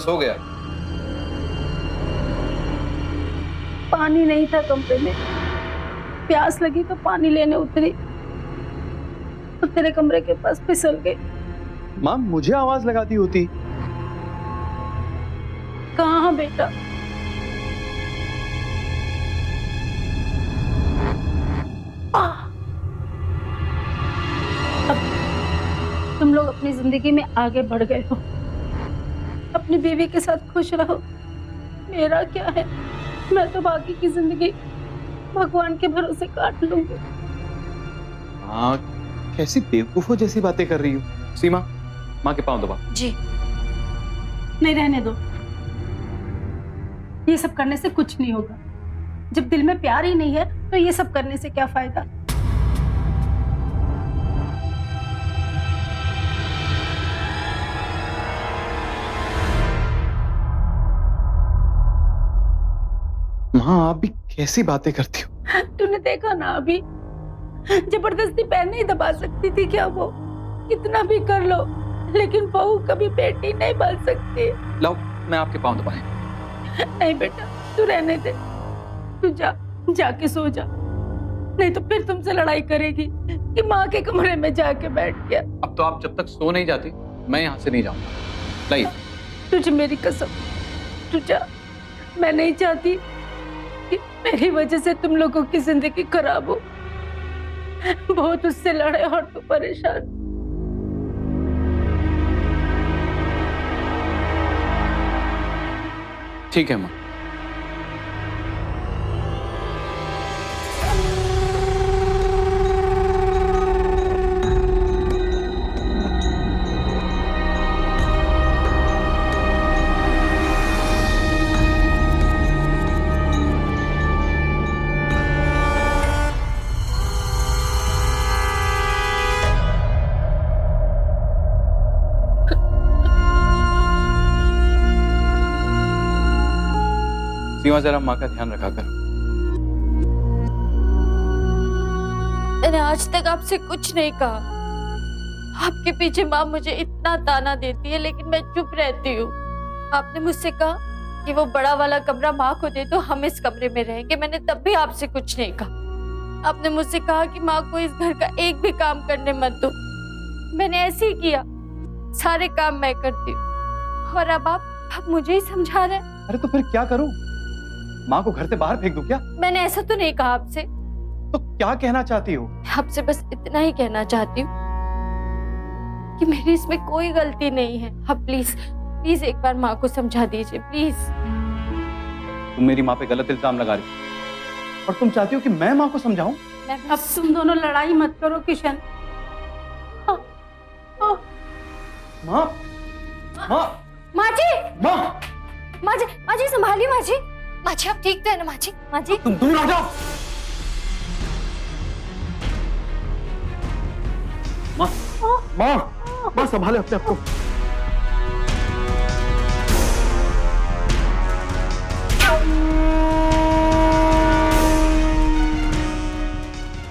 बस हो गया। पानी नहीं था कमरे में, प्यास लगी तो पानी लेने उतरी तो तेरे कमरे के पास फिसल गई। माँ मुझे आवाज लगाती होती। कहाँ बेटा? अब तुम लोग अपनी जिंदगी में आगे बढ़ गए हो, अपनी बीवी के साथ खुश रहो। मेरा क्या है, मैं तो बाकी की जिंदगी भगवान के भरोसे काट लूंगी। हाँ, कैसी बेवकूफों जैसी बातें कर रही हो। सीमा, माँ के पांव दबा। जी नहीं, रहने दो। ये सब करने से कुछ नहीं होगा। जब दिल में प्यार ही नहीं है तो ये सब करने से क्या फायदा। माँ आप भी कैसी बातें करती हो। तूने देखा ना, अभी जबरदस्ती पैर नहीं दबा सकती थी क्या वो? कितना भी कर लो, लेकिन बहू कभी बेटी नहीं बन सकती। लाओ मैं आपके पांव दबाए। नहीं बेटा, तू रहने दे। तू जाके सो जा, नहीं तो फिर तुमसे लड़ाई करेगी कि माँ के कमरे में जाके बैठ गया। अब तो आप जब तक सो नहीं जाती मैं यहाँ से नहीं जाऊंगा। लाइए। तुझे मेरी कसम, तू जा। मैं नहीं चाहती कि मेरी वजह से तुम लोगों की जिंदगी खराब हो। बहुत उससे लड़े और तू परेशान। ठीक है माँ। सीमा जरा माँ का ध्यान रखा कर। मैंने आज तक आपसे कुछ नहीं कहा। आपके पीछे माँ मुझे इतना ताना देती है लेकिन मैं चुप रहती हूँ। आपने मुझसे कहा कि वो बड़ा वाला कमरा माँ को दे दो, हम इस कमरे में रहेंगे। मैंने तब भी आपसे कुछ नहीं कहा। आपने मुझसे कहा कि माँ को इस घर का एक भी काम करने मत दो। मैंने ऐसे ही किया, सारे काम मैं करती हूँ। और अब आप मुझे ही समझा रहे हैं। अरे तो फिर क्या करूं? माँ को घर से बाहर फेंक दूं क्या? मैंने ऐसा तो नहीं कहा आपसे। तो क्या कहना चाहती हो? आपसे बस इतना ही कहना चाहती हूँ कि मेरी इसमें कोई गलती नहीं है। आप प्लीज एक बार माँ को समझा दीजिए, प्लीज। तुम मेरी माँ पे गलत इल्जाम लगा रही हो और तुम चाहती हो कि मैं माँ को समझाऊं? अब तुम दोनों लड़ाई मत करो किशन। माँ, माँ, माँ जी, माँ, माँ जी संभालिए। माँ जी आप ठीक तो है ना? माँ जी तुम दूर हो जाओ। माँ, माँ संभाले अपने आप को।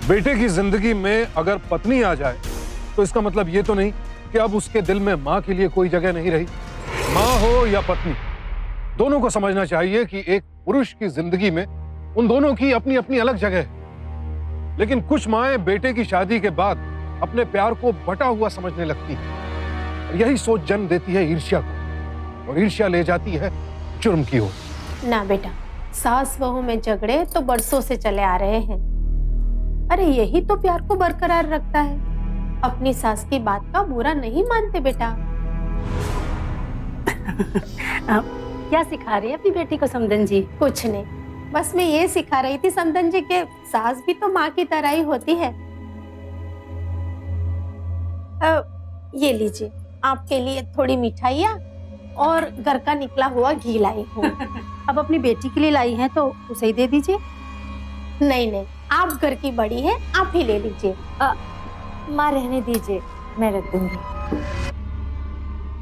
बेटे की जिंदगी में अगर पत्नी आ जाए तो इसका मतलब ये तो नहीं कि अब उसके दिल में माँ के लिए कोई जगह नहीं रही। माँ हो या पत्नी, दोनों को समझना चाहिए कि एक पुरुष की जिंदगी में उन दोनों की अपनी अपनी अलग जगह है। लेकिन कुछ माएं बेटे की शादी के बाद अपने प्यार को बटा हुआ समझने लगती हैं। और यही सोच जन्म देती है ईर्ष्या को, और ईर्ष्या ले जाती है जुर्म की ओर। ना बेटा, सास बहू में झगड़े तो बरसों से चले आ रहे हैं। अरे यही तो प्यार को बरकरार रखता है। अपनी सास की बात का बुरा नहीं मानते बेटा। क्या सिखा रही है अपनी बेटी को समधन जी? कुछ नहीं, बस मैं ये सिखा रही थी समधन जी के सास भी तो माँ की तरह ही होती है। ये लीजिए, आपके लिए थोड़ी मिठाइयाँ और घर का निकला हुआ घी लाई हूँ। अब अपनी बेटी के लिए लाई हैं तो उसे ही दे दीजिए। नहीं, आप घर की बड़ी है, आप ही ले लीजिए। माँ रहने दीजिए, मैं रख दूंगी।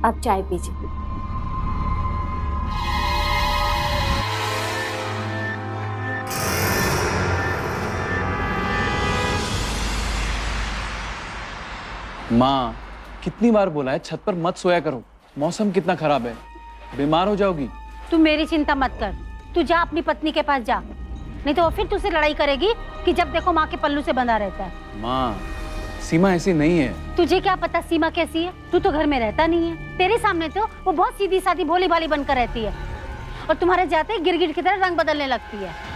आप चाय पीजिए। माँ कितनी बार बोला है छत पर मत सोया करो, मौसम कितना खराब है। बीमार हो जाओगी। तू मेरी चिंता मत कर, तू जा अपनी पत्नी के पास जा, नहीं तो वो फिर तुझसे लड़ाई करेगी कि जब देखो माँ के पल्लू से बंधा रहता है। माँ, सीमा ऐसी नहीं है। तुझे क्या पता सीमा कैसी है? तू तो घर में रहता नहीं है, तेरे सामने तो वो बहुत सीधी सादी भोली भाली बनकर रहती है और तुम्हारे जाते ही गिरगिट की तरह रंग बदलने लगती है।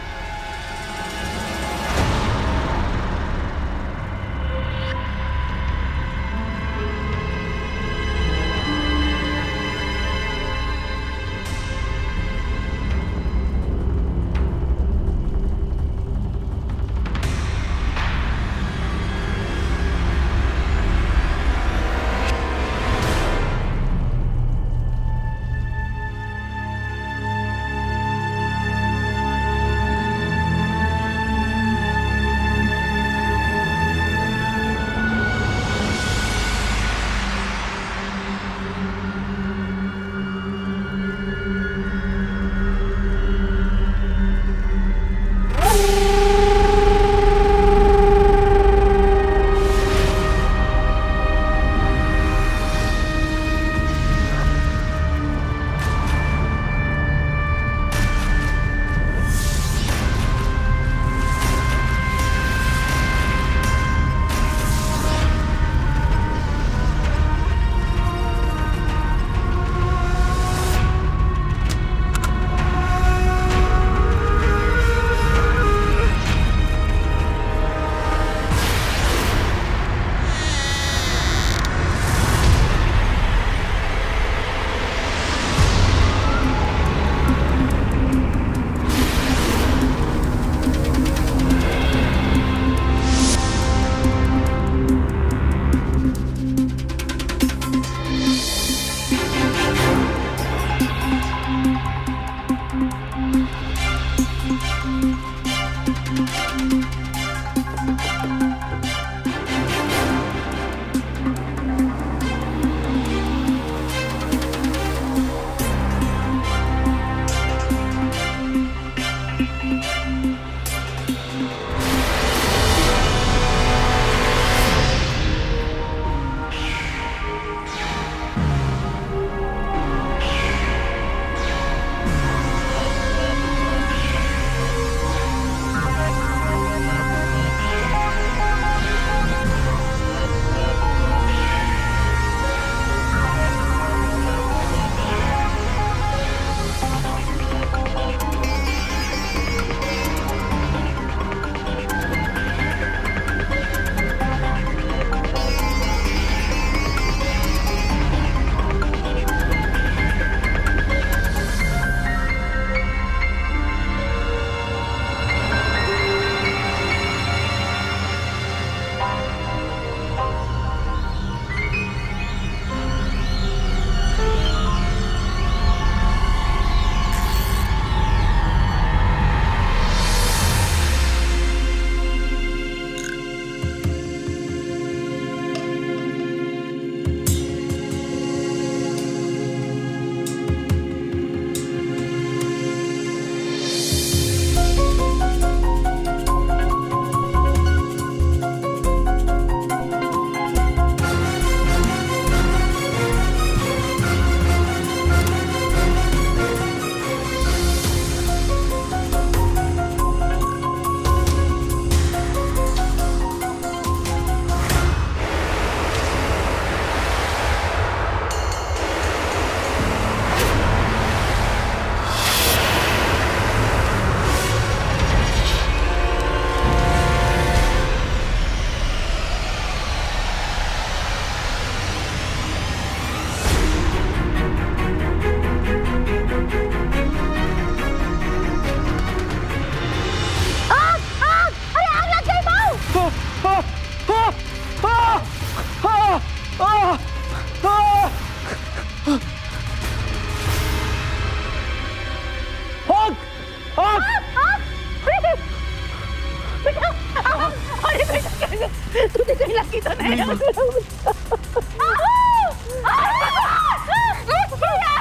तुझे कहीं लगी तो नहीं?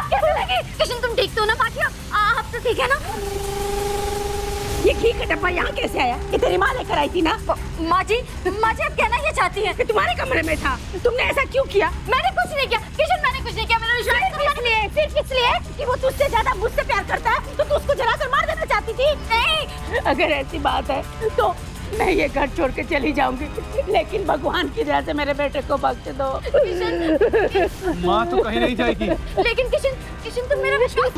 कैसे लगी? किशन तुम ठीक तो ना? बाकी आप तो ठीक है ना? ये घी का डब्बा यहाँ कैसे आया? ये तेरी माँ लेकर आई थी ना? माँ जी आप कहना ये चाहती हैं कि तुम्हारे कमरे में था, तुमने ऐसा क्यों किया? मैंने कुछ नहीं किया किशन, मैंने कुछ नहीं किया, मैंने विश्वास सिर्फ इसलिए कि वो तुझसे ज्यादा मुझसे प्यार करता है तो तू उसको जलाकर मार देना चाहती थी। नहीं, अगर ऐसी बात है तो मैं ये घर छोड़ के चली जाऊंगी, लेकिन भगवान की दया से मेरे बेटे को बख्श दो। माँ तो कहीं नहीं जाएगी। लेकिन किशन तुम मेरा विश्वास।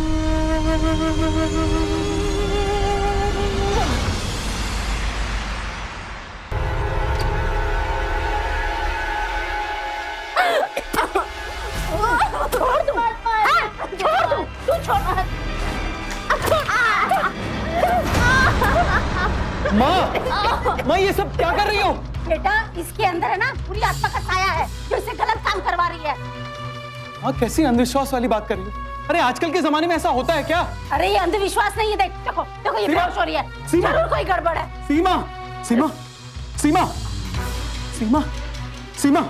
माँ ये सब क्या कर रही हो? बेटा, इसके अंदर है ना पूरी आत्मा का साया है जो इसे गलत काम करवा रही है। माँ कैसी अंधविश्वास वाली बात कर रही हो? अरे आजकल के जमाने में ऐसा होता है क्या? अरे ये अंधविश्वास नहीं है, देख देखो देखो ये सीमा! बेहोश हो रही है, सीमा! जरूर कोई गड़बड़ है। सीमा सीमा सीमा सीमा सीमा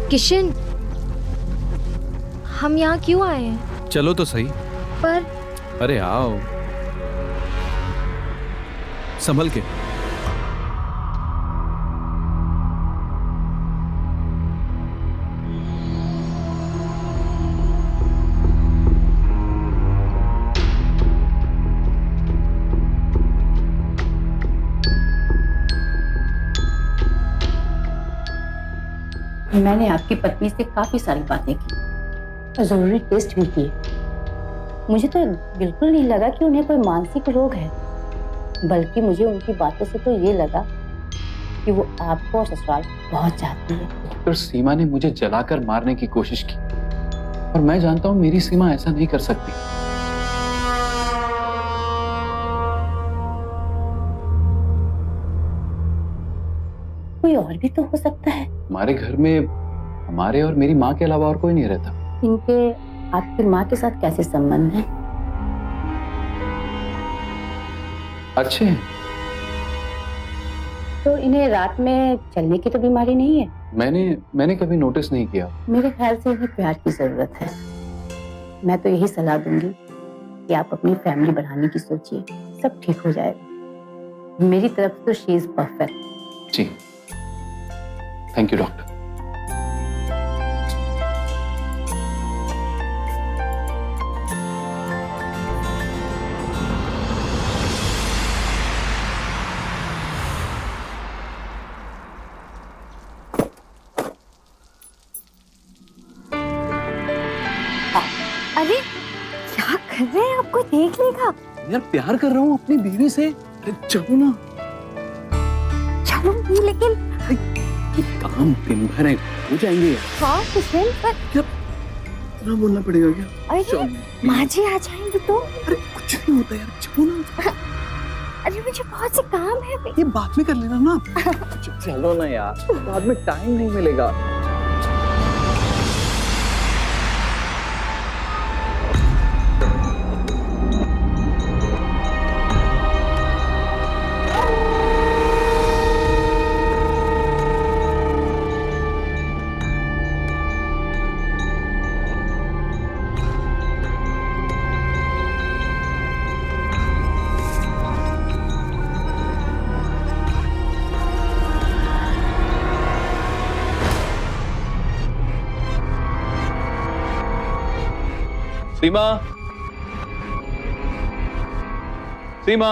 किशन, हम यहाँ क्यों आए हैं? चलो तो सही। पर अरे आओ, संभल के। मैंने आपकी पत्नी से काफी सारी बातें की, जरूरी टेस्ट भी किए। मुझे तो बिल्कुल नहीं लगा कि उन्हें कोई मानसिक रोग है, बल्कि मुझे उनकी बातों से तो ये लगा कि वो आपको और ससुराल बहुत चाहती है। डॉक्टर, सीमा ने मुझे जलाकर मारने की कोशिश की और मैं जानता हूँ मेरी सीमा ऐसा नहीं कर सकती। कोई और भी तो हो सकता है। हमारे घर में हमारे और मेरी माँ के अलावा और कोई नहीं रहता। इनके आपकी माँ के साथ कैसे संबंध हैं? अच्छे हैं। तो इन्हें रात में चलने की तो बीमारी नहीं है? मैंने कभी नोटिस नहीं किया। मेरे ख्याल से इन्हें प्यार की जरूरत है। मैं तो यही सलाह दूंगी कि आप अपनी फैमिली बढ़ाने की सोचिए, सब ठीक हो जाएगा। मेरी तरफ से तो शी इज परफेक्ट। जी, थैंक यू डॉक्टर। अरे क्या कर रहे हैं? आपको देख लेगा। यार प्यार कर रहा हूँ अपनी बीवी से। अरे चलो ना। चलूंगी, लेकिन काम दिन भर है, हो जाएंगे यार। हाँ किशन, पर क्या बोलना पड़ेगा क्या? अरे माँ जी आ जाएंगी तो। अरे कुछ नहीं होता यार, चलो ना। अरे मुझे बहुत से काम है अभी। ये बाद में कर लेना ना। चलो ना यार, बाद में टाइम नहीं मिलेगा। सीमा, सीमा,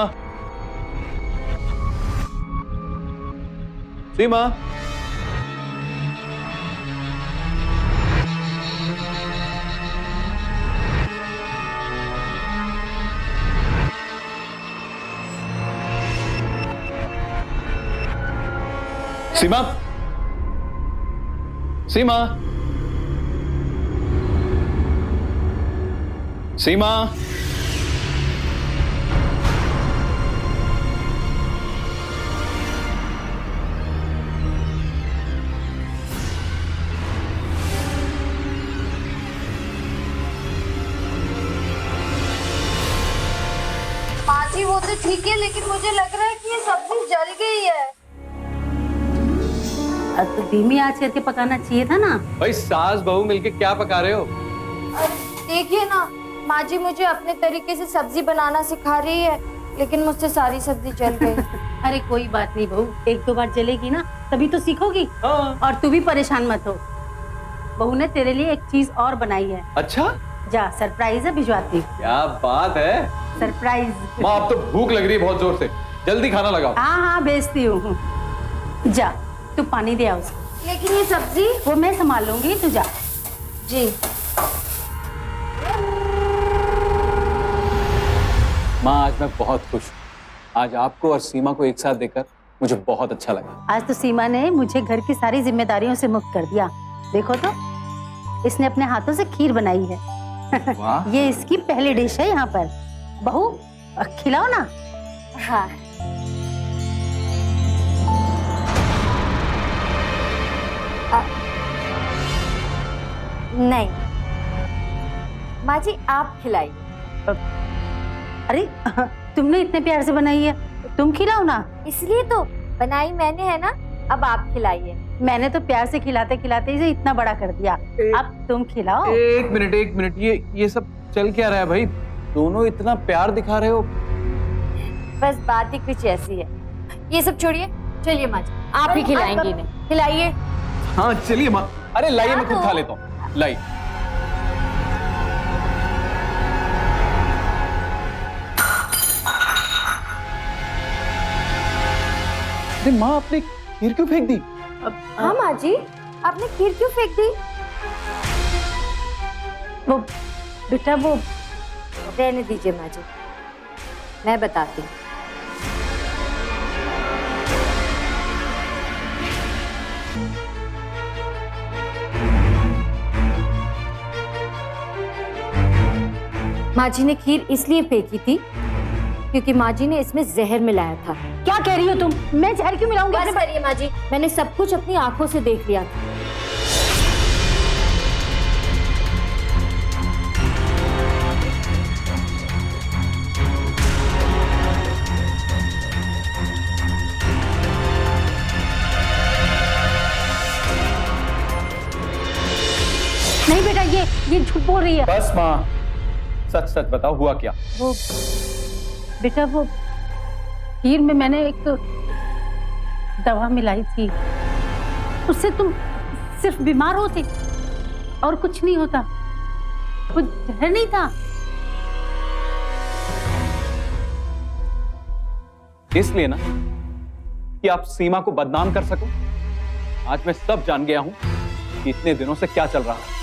सीमा, सीमा, सीमा, सीमा, ठीक है, लेकिन मुझे लग रहा है कि ये सब्जी जल गई है। अब तो धीमी आंच करके पकाना चाहिए था ना। भाई सास बहू मिलके क्या पका रहे हो? देखिए ना, माँ जी मुझे अपने तरीके से सब्जी बनाना सिखा रही है, लेकिन मुझसे सारी सब्जी जल गई। अरे कोई बात नहीं बहू, एक दो बार जलेगी ना तभी तो सीखोगी। हाँ। और तू भी परेशान मत हो, बहू ने तेरे लिए एक चीज और बनाई है। अच्छा, जा, सरप्राइज है, भिजवाती हूँ। क्या बात है। सरप्राइज। माँ अब तो भूख लग रही है बहुत जोर से, जल्दी खाना लगाओ। हाँ हाँ भेजती हूँ। जा तू पानी दे आ उसको। लेकिन ये सब्जी? वो मैं संभाल लूंगी, तू जा। जी। माँ आज मैं बहुत खुश हूँ। आज आपको और सीमा को एक साथ देखकर मुझे बहुत अच्छा लगा। आज तो सीमा ने मुझे घर की सारी जिम्मेदारियों से मुक्त कर दिया। देखो तो, इसने अपने हाथों से खीर बनाई है। वाह। ये इसकी पहली डिश है यहाँ पर। बहू खिलाओ ना। हाँ। नहीं माँ जी, आप खिलाइए। अरे तुमने इतने प्यार से बनाई है, तुम खिलाओ ना। इसलिए तो बनाई मैंने है ना, अब आप खिलाइए। मैंने तो प्यार से खिलाते खिलाते इसे इतना बड़ा कर दिया, अब तुम खिलाओ। एक मिनट, ये सब चल क्या रहा है भाई? दोनों इतना प्यार दिखा रहे हो। बस बात ही कुछ ऐसी है। ये सब छोड़िए, चलिए माँ जी, आप ही खिलाएंगी इन्हें। खिलाइए। हाँ चलिए माँ। अरे लाइए, मैं खुद खा लेता हूँ। लाइए। अरे माँ, आपने खीर क्यों फेंक दी? हाँ माँ जी, आपने खीर क्यों फेंक दी? वो बेटा, वो रहने दीजिए माँ जी, मैं बताती हूँ। माँ जी ने खीर इसलिए फेंकी थी क्योंकि माँ जी ने इसमें जहर मिलाया था। क्या कह रही हो तुम? मैं जहर क्यों मिलाऊंगी? बस करिए माँ जी, मैंने सब कुछ अपनी आंखों से देख लिया था। नहीं बेटा, ये झूठ बोल रही है। बस माँ, सच सच बताओ, हुआ क्या? वो बेटा, वो खीर में मैंने एक दवा मिलाई थी, उससे तुम सिर्फ बीमार होते और कुछ नहीं होता। वो जहर नहीं था। इसलिए ना कि आप सीमा को बदनाम कर सको। आज मैं सब जान गया हूं कि इतने दिनों से क्या चल रहा है।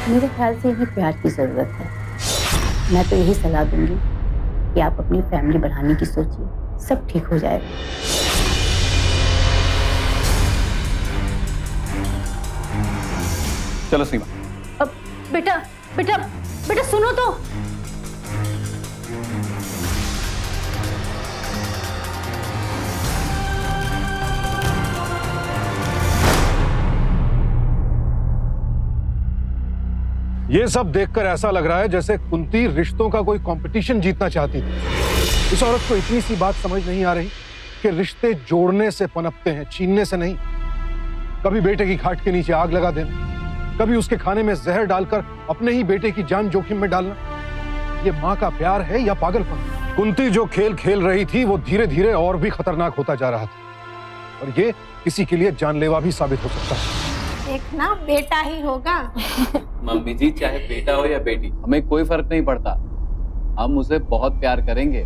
मेरे ख्याल से इन्हें प्यार की जरूरत है। मैं तो यही सलाह दूंगी कि आप अपनी फैमिली बढ़ाने की सोचिए, सब ठीक हो जाएगा। चलो सीमा। अब बेटा बेटा बेटा सुनो तो। ये सब देखकर ऐसा लग रहा है जैसे कुंती रिश्तों का कोई कंपटीशन जीतना चाहती थी। इस औरत को इतनी सी बात समझ नहीं आ रही कि रिश्ते जोड़ने से पनपते हैं, छीनने से नहीं। कभी बेटे की खाट के नीचे आग लगा देना, कभी उसके खाने में जहर डालकर अपने ही बेटे की जान जोखिम में डालना। ये माँ का प्यार है या पागलपन? कुंती जो खेल खेल रही थी वो धीरे धीरे और भी खतरनाक होता जा रहा था, और ये किसी के लिए जानलेवा भी साबित हो सकता है। देखना, बेटा ही होगा। मम्मी जी, चाहे बेटा हो या बेटी, हमें कोई फर्क नहीं पड़ता। हम उसे बहुत प्यार करेंगे।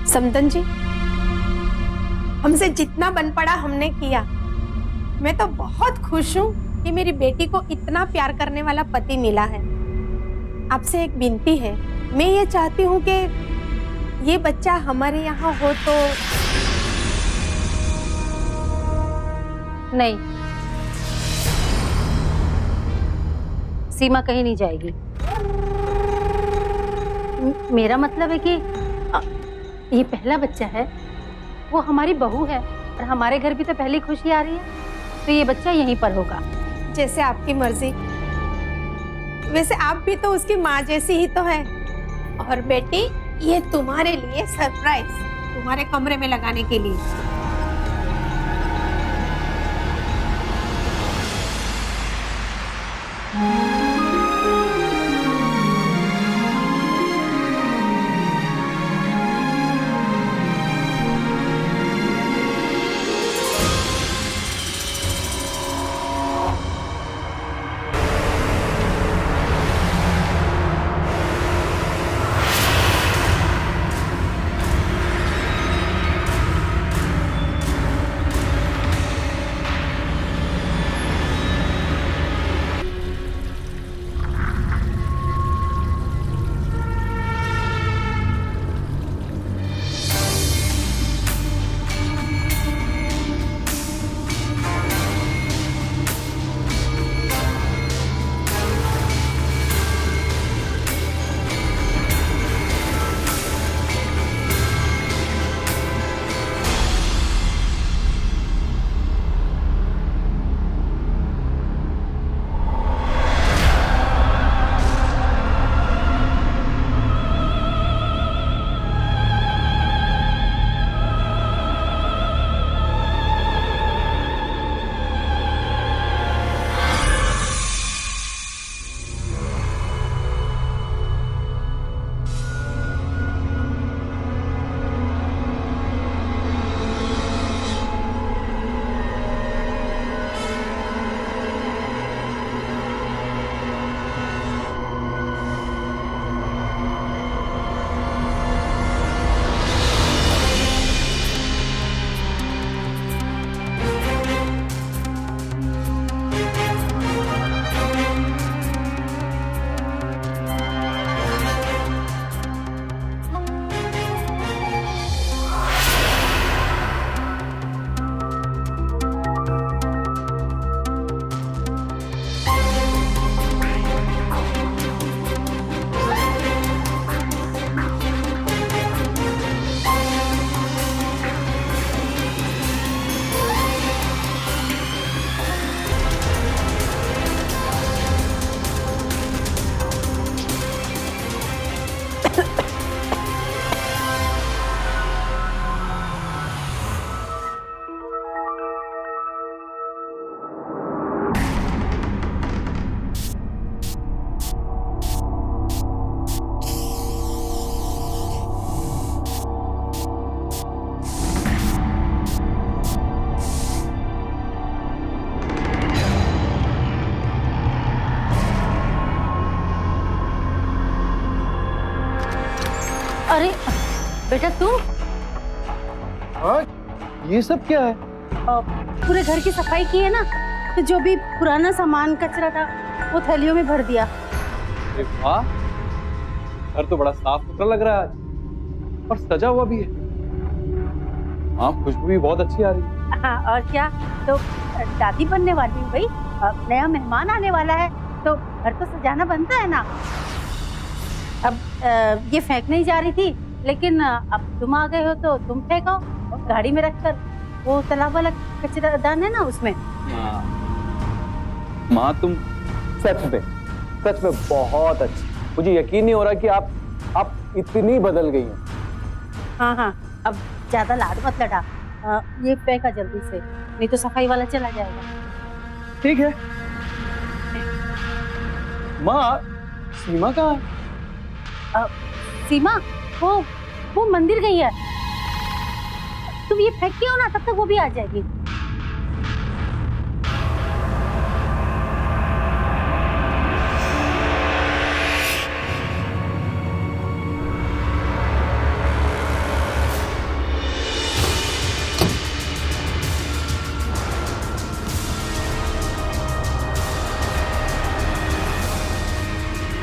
समदन जी, हमसे जितना बन पड़ा हमने किया। मैं तो बहुत खुश हूँ कि मेरी बेटी को इतना प्यार करने वाला पति मिला है। आपसे एक विनती है, मैं ये चाहती हूँ कि ये बच्चा हमारे यहाँ हो तो। नहीं, सीमा कहीं नहीं जाएगी। मेरा मतलब है कि ये पहला बच्चा है, वो हमारी बहू है और हमारे घर भी तो पहली खुशी आ रही है, तो ये बच्चा यहीं पर होगा। जैसे आपकी मर्जी। वैसे आप भी तो उसकी माँ जैसी ही तो है। और बेटी, ये तुम्हारे लिए सरप्राइज, तुम्हारे कमरे में लगाने के लिए। अरे बेटा तू ये सब क्या है? पूरे घर की सफाई की है ना, तो जो भी पुराना सामान कचरा था वो थैलियों में भर दिया। अरे वाह, घर तो बड़ा साफ सुथरा लग रहा है आज, और सजा हुआ भी है। हाँ, खुशबू भी बहुत अच्छी आ रही है। हाँ, और क्या, तो दादी बनने वाली हूँ भाई, नया मेहमान आने वाला है तो घर तो सजाना बनता है ना। अब ये फेंकने ही जा रही थी, लेकिन अब तुम आ गए हो तो तुम फेंको, और गाड़ी में रखकर वो तालाब वाला कचरादान है ना उसमें। माँ तुम सच में बहुत अच्छी। मुझे यकीन नहीं हो रहा कि आप इतनी बदल गई हैं। हाँ हाँ, अब ज्यादा लाड मत लड़ा, ये फेंका जल्दी से, नहीं तो सफाई वाला चला जाएगा। ठीक है। माँ, सीमा कहाँ है? सीमा वो मंदिर गई है, तुम ये फेंक के हो ना, तब तक वो भी आ जाएगी।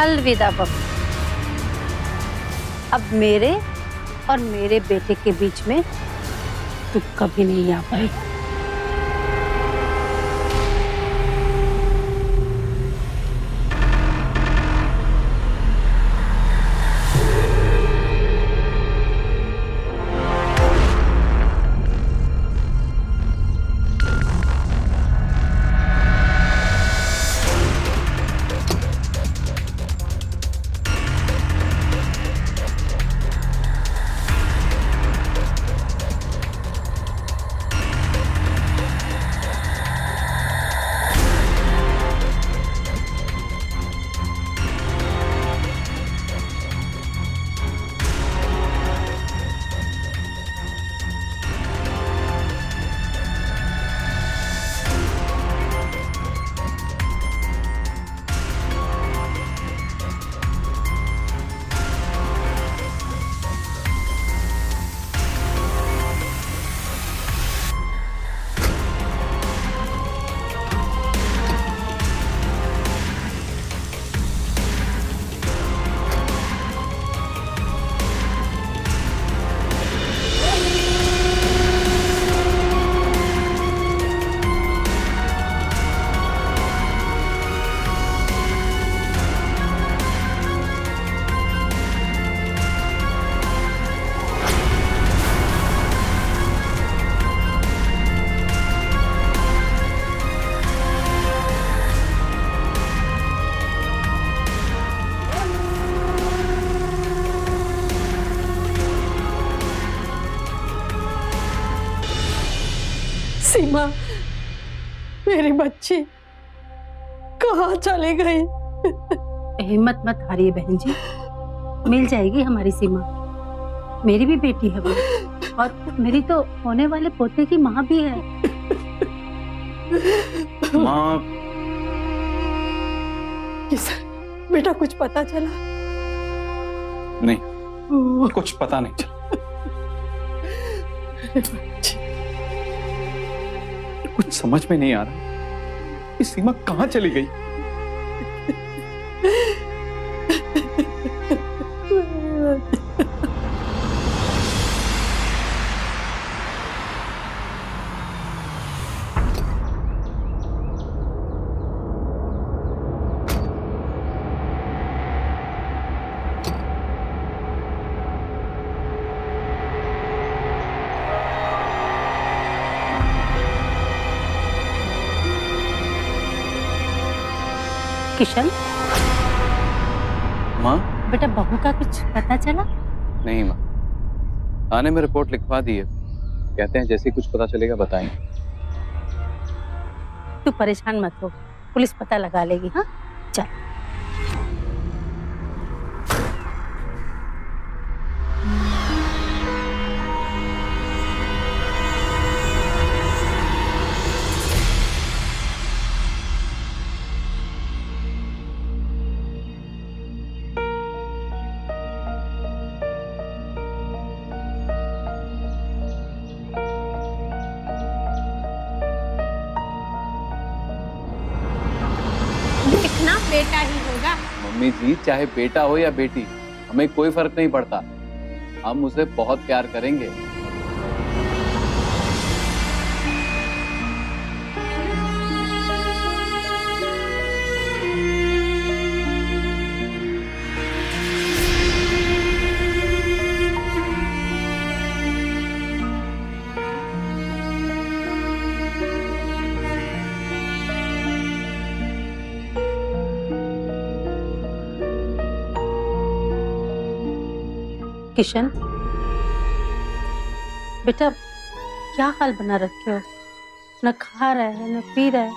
अलविदा बब्बू, अब मेरे और मेरे बेटे के बीच में तू कभी नहीं आ पाई। सीमा, मेरी बच्ची कहाँ चली गई? हिम्मत मत हारिए बहन जी, मिल जाएगी हमारी सीमा। मेरी भी बेटी है वो, और मेरी तो होने वाले पोते की माँ भी है। माँ, किशन बेटा, कुछ पता चला? नहीं, कुछ पता नहीं चला। कुछ समझ में नहीं आ रहा कि सीमा कहाँ चली गई। किशन, माँ? बेटा बहू का कुछ पता चला? नहीं माँ, थाने में रिपोर्ट लिखवा दी है, कहते हैं जैसे ही कुछ पता चलेगा बताएंगे। तू परेशान मत हो, पुलिस पता लगा लेगी। हाँ चल। देखना बेटा ही होगा। मम्मी जी, चाहे बेटा हो या बेटी, हमें कोई फर्क नहीं पड़ता। हम उसे बहुत प्यार करेंगे। किशन बेटा, क्या हाल बना रखे हो? न खा रहा है, न पी रहा है,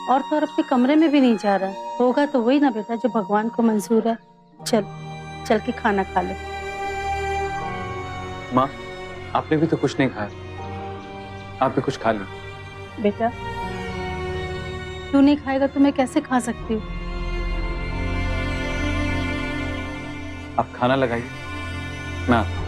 और तो और अपने कमरे में भी नहीं जा रहा है। होगा तो वही ना बेटा जो भगवान को मंजूर है। चल चल के खाना खा ले। माँ, आपने भी तो कुछ नहीं खाया, आप भी कुछ खा ली। बेटा तू नहीं खाएगा तो मैं कैसे खा सकती हूँ? आप खाना लगाइए, मैं आता हूं।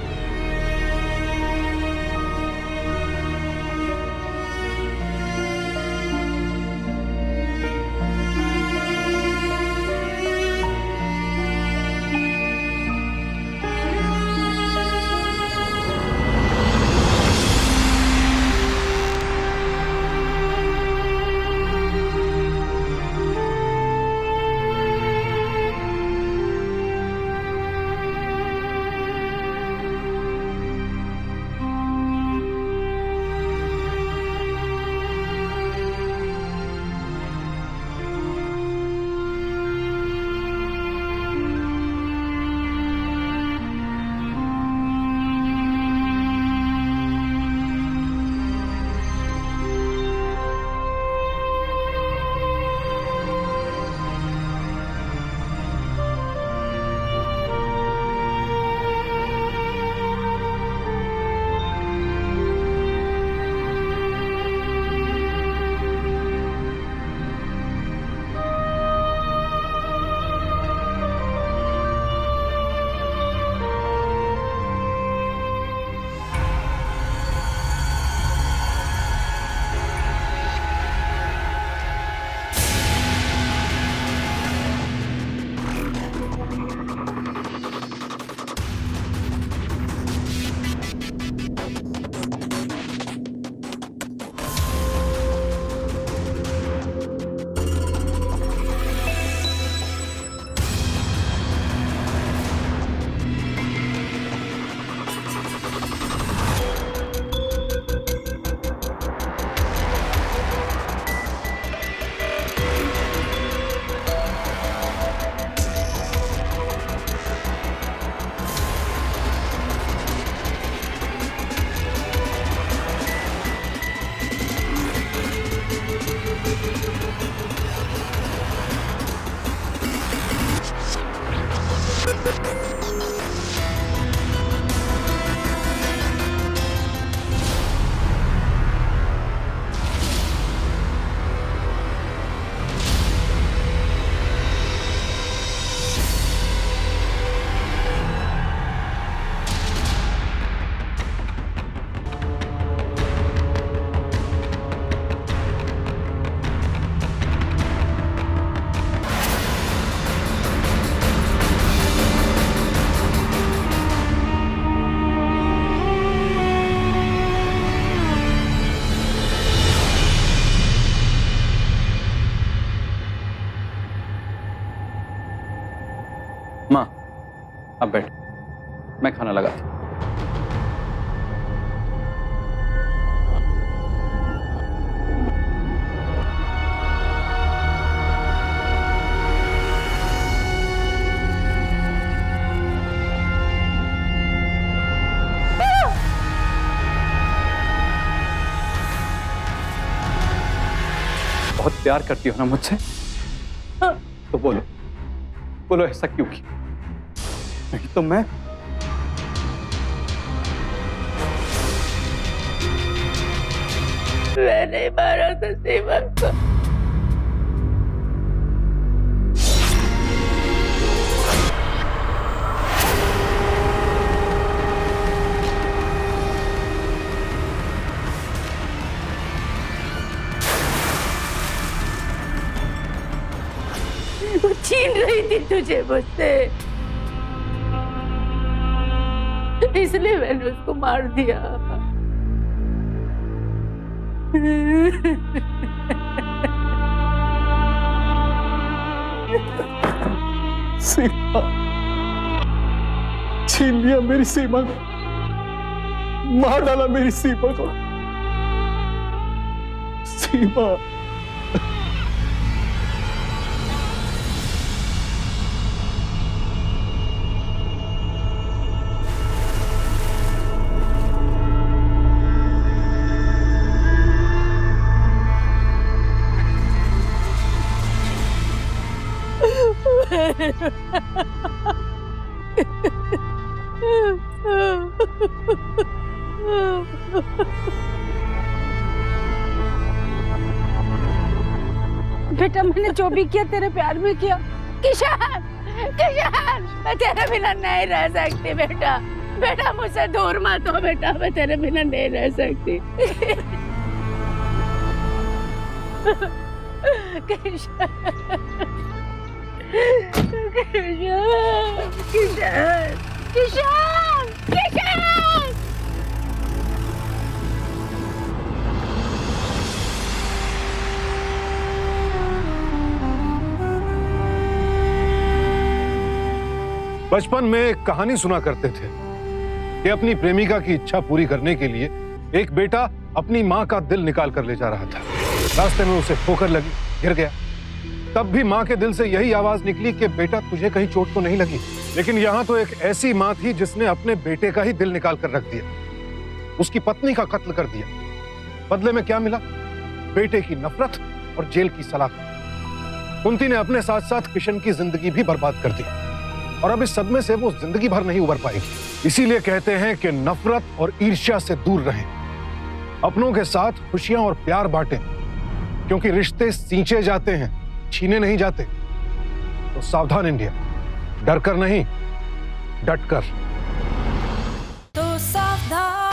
अब बैठ, मैं खाना लगाता हूं। बहुत प्यार करती हो ना मुझसे? तो बोलो, बोलो ऐसा क्यों किया? नहीं तो मैं मैंने मारा था सेवक को। वो छीन रही थी तुझे मुझसे, इसलिए मैंने उसको मार दिया। सीमा, छीन लिया मेरी सीमा को, मार डाला मेरी सीमा को। सीमा, बेटा मैंने जो भी किया तेरे प्यार में किया। किशन, किशन, मैं तेरे बिना नहीं रह सकती बेटा। बेटा मुझसे दूर मत हो बेटा, मैं तेरे बिना नहीं रह सकती। किशन, किशन, किशन, किशन, किशन। बचपन में एक कहानी सुना करते थे कि अपनी प्रेमिका की इच्छा पूरी करने के लिए एक बेटा अपनी मां का दिल निकाल कर ले जा रहा था। रास्ते में उसे ठोकर लगी, गिर गया। तब भी मां के दिल से यही आवाज निकली कि बेटा तुझे कहीं चोट तो नहीं लगी। लेकिन यहाँ तो एक ऐसी मां थी जिसने अपने बेटे का ही दिल निकाल कर रख दिया, उसकी पत्नी का कत्ल कर दिया। बदले में क्या मिला? बेटे की नफरत और जेल की सलाखत। कुंती ने अपने साथ साथ किशन की जिंदगी भी बर्बाद कर दी और अब इस सदमे से वो जिंदगी भर नहीं उबर पाएगी। इसीलिए कहते हैं कि नफरत और ईर्ष्या से दूर रहें, अपनों के साथ खुशियां और प्यार बांटें, क्योंकि रिश्ते सींचे जाते हैं, छीने नहीं जाते। तो सावधान इंडिया, डर कर नहीं, डट कर। तो सावधान।